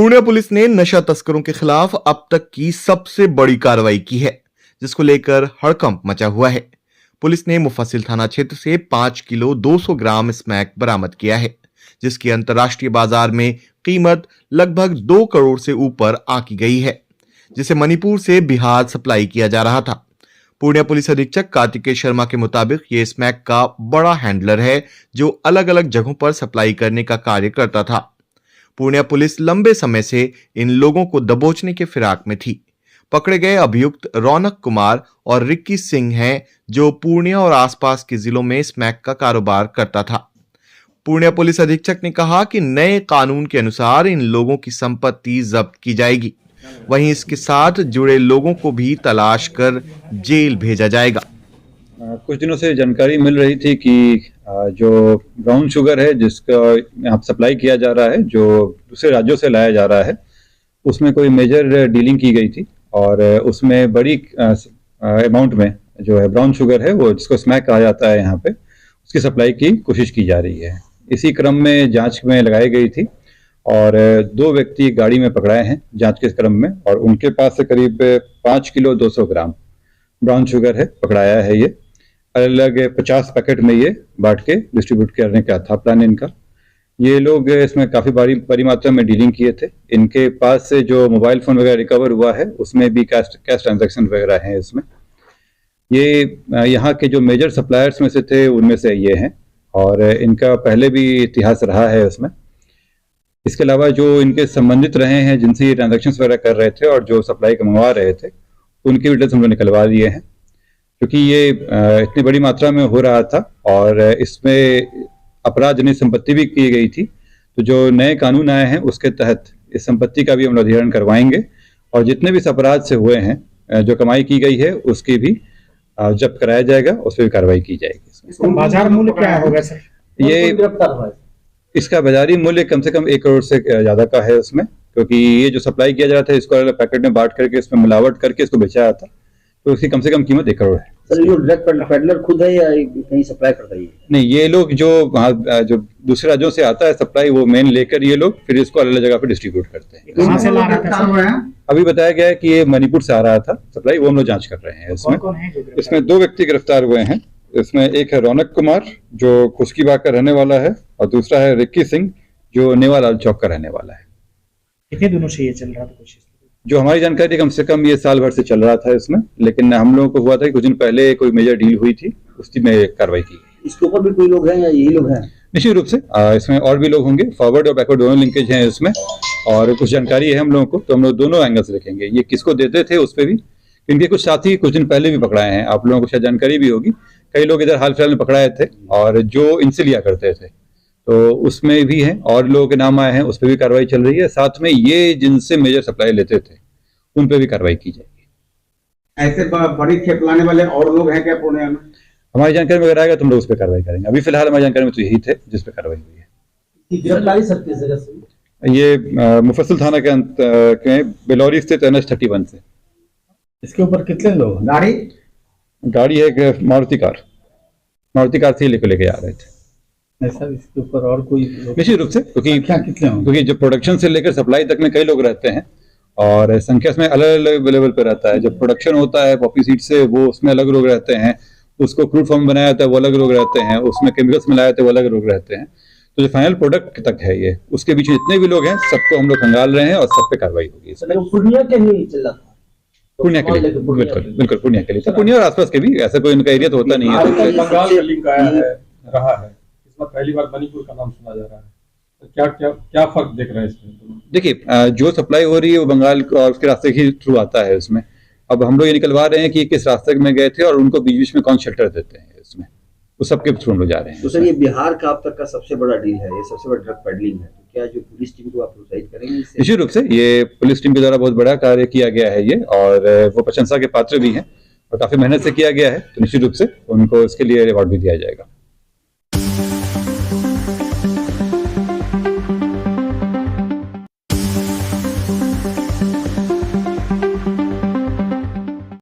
Purnia police ने नशा तस्करों के खिलाफ अब तक की सबसे बड़ी कार्रवाई की है, जिसको लेकर हड़कंप मचा हुआ है। पुलिस ने मुफस्सिल थाना क्षेत्र से 5 किलो 200 ग्राम स्मैक बरामद किया है, जिसकी अंतर्राष्ट्रीय बाजार में कीमत लगभग 2 करोड़ से ऊपर आंकी गई है, जिसे मणिपुर से बिहार सप्लाई किया जा रहा था। पूर्णिया पुलिस अधीक्षक कार्तिकेय शर्मा के मुताबिक ये स्मैक का बड़ा हैंडलर है, जो अलग अलग जगहों पर सप्लाई करने का कार्य करता था। पूर्णिया पुलिस लंबे समय से इन लोगों को दबोचने के फिराक में थी। पकड़े गए अभियुक्त रौनक कुमार और रिक्की सिंह हैं, जो पूर्णिया और आसपास के जिलों में स्मैक का कारोबार करता था। पूर्णिया पुलिस अधीक्षक ने कहा कि नए कानून के अनुसार इन लोगों की संपत्ति जब्त की जाएगी, वहीं इसके साथ जुड़े लोगों को भी तलाश कर जेल भेजा जाएगा। कुछ दिनों से जानकारी मिल रही थी कि जो ब्राउन शुगर है जिसका यहाँ सप्लाई किया जा रहा है, जो दूसरे राज्यों से लाया जा रहा है, उसमें कोई मेजर डीलिंग की गई थी और उसमें बड़ी अमाउंट में जो है ब्राउन शुगर है, वो जिसको स्मैक कहा जाता है यहाँ पे, उसकी सप्लाई की कोशिश की जा रही है। इसी क्रम में जांच में लगाई गई थी और 2 व्यक्ति गाड़ी में पकड़ाए हैं जांच के क्रम में, और उनके पास से करीब 5 किलो 200 ग्राम ब्राउन शुगर है पकड़ाया है। ये अलग 50 पैकेट में ये बांट के डिस्ट्रीब्यूट करने का था प्लान इनका। ये लोग इसमें काफ़ी बड़ी मात्रा में डीलिंग किए थे। इनके पास से जो मोबाइल फ़ोन वगैरह रिकवर हुआ है, उसमें भी कैश ट्रांजैक्शन वगैरह हैं इसमें। ये यहाँ के जो मेजर सप्लायर्स में से थे, उनमें से ये हैं और इनका पहले भी इतिहास रहा है उसमें। इसके अलावा जो इनके संबंधित रहे हैं, जिनसे ये ट्रांजैक्शंस वगैरह कर रहे थे और जो सप्लाई का मंगवा रहे थे, उनकी डिटेल्स हम लोग निकलवा दिए हैं, क्योंकि ये इतनी बड़ी मात्रा में हो रहा था और इसमें अपराध जनित संपत्ति भी की गई थी। तो जो नए कानून आए हैं उसके तहत इस संपत्ति का भी हम अधिग्रहण करवाएंगे और जितने भी इस अपराध से हुए हैं, जो कमाई की गई है, उसकी भी जब्त कराया जाएगा, उस पर भी कार्रवाई की जाएगी। इसका बाजार मूल्य क्या होगा सर? ये इसका बाजारी मूल्य कम से कम 1 करोड़ से ज्यादा का है उसमें, क्योंकि ये जो सप्लाई किया जा रहा था, इसको अलग पैकेट में बांट करके इसमें मिलावट करके इसको बेचा जाता, तो इसकी कम से कम कीमत 1 करोड़ है। सर, ये ड्रग पेडलर खुद है या कहीं सप्लाई करता है? नहीं, ये लोग जो वहाँ जो दूसरे राज्यों से आता है सप्लाई, वो मेन लेकर ये लोग फिर इसको अलग अलग जगह पे डिस्ट्रीब्यूट करते हैं। कहाँ से ला रहा था? अभी बताया गया है कि ये मणिपुर से आ रहा था सप्लाई, वो हम लोग जांच कर रहे हैं। इसमें 2 व्यक्ति गिरफ्तार हुए हैं। इसमें एक है रौनक कुमार, जो खुशकीबाग का रहने वाला है, और दूसरा है रिक्की सिंह, जो नेवालाल चौक का रहने वाला है। कितने दिनों से ये चल रहा था? कोशिश जो हमारी जानकारी कम से कम ये साल भर से चल रहा था इसमें, लेकिन हम लोगों को हुआ था कि कुछ दिन पहले कोई मेजर डील हुई थी, उसी में कार्रवाई की। इसके ऊपर भी कोई लोग हैं या यही लोग हैं? निश्चित रूप से इसमें और भी लोग होंगे। फॉरवर्ड और बैकवर्ड दोनों लिंकेज हैं इसमें, और कुछ जानकारी है हम लोगों को, तो हम लोग दोनों एंगल से देखेंगे। ये किसको देते थे उस पर भी, इनके कुछ साथी कुछ दिन पहले भी पकड़ाए हैं, आप लोगों को शायद जानकारी भी होगी। कई लोग इधर हाल फिलहाल में पकड़ाए थे और जो इनसे लिया करते थे, तो उसमें भी हैं और लोगों के नाम आए हैं, उस पर भी कार्रवाई चल रही है। साथ में ये जिनसे मेजर सप्लाई लेते थे, उन पे भी कार्रवाई की जाएगी। ऐसे बड़ी खेप लाने वाले और लोग हैं क्या पूर्णिया में? हमारी जानकारी में अगर आएगा तो हम लोग उस पर कार्रवाई करेंगे। अभी फिलहाल हमारी जानकारी में तो यही थे जिस पे कार्रवाई हुई है। गिरफ्तारी सर किस जगह से? ये मुफस्सिल थाना के बेलौरी स्थित NH31 से। इसके ऊपर कितने लोग? गाड़ी है एक मारुति कार से लेके आ रहे थे। सर, इसके ऊपर और कोई? निश्चित रूप से, क्योंकि जो प्रोडक्शन से लेकर सप्लाई तक में कई लोग रहते हैं और संख्या इसमें अलग अलग लेवल पे रहता है। जब प्रोडक्शन होता है पॉपी सीड से, वो उसमें अलग लोग रहते हैं। उसको क्रूड फॉर्म बनाया जाता है, वो अलग लोग रहते हैं। उसमें केमिकल्स मिलाया जाता है, वो अलग लोग रहते हैं। तो जो फाइनल प्रोडक्ट तक है ये, उसके बीच जितने भी लोग हैं, सबको हम लोग खंगाल रहे हैं और सब पे कार्रवाई होगी। पूर्णिया के नहीं चल रहा था? पूर्णिया के लिए, बिल्कुल पूर्णिया के लिए था। पूर्णिया और आसपास के भी, ऐसा कोई इनका एरिया तो होता नहीं है। बंगाल का लिंक आया है, रहा है, इस बार पहली बार मणिपुर का नाम सुना जा रहा है। क्या फर्क देख रहे हैं इसमें? देखिए, जो सप्लाई हो रही है वो बंगाल और उसके रास्ते के थ्रू आता है उसमें। अब हम लोग ये निकलवा रहे हैं कि किस रास्ते में गए थे और उनको बीच बीच में कौन शेल्टर देते हैं इसमें, वो सबके थ्रू हम लोग जा रहे हैं। तो सर, ये बिहार का अब तक का सबसे बड़ा डील है, ये सबसे बड़ा ड्रग पेडलिंग है, तो क्या जो पुलिस टीम को आप प्रोत्साहित करेंगे इससे? निश्चित रूप से, ये पुलिस टीम के द्वारा बहुत बड़ा कार्य किया गया है ये, और वो प्रशंसा के पात्र भी हैं और काफी मेहनत से किया गया है, तो निश्चित रूप से उनको इसके लिए रिवॉर्ड भी दिया जाएगा।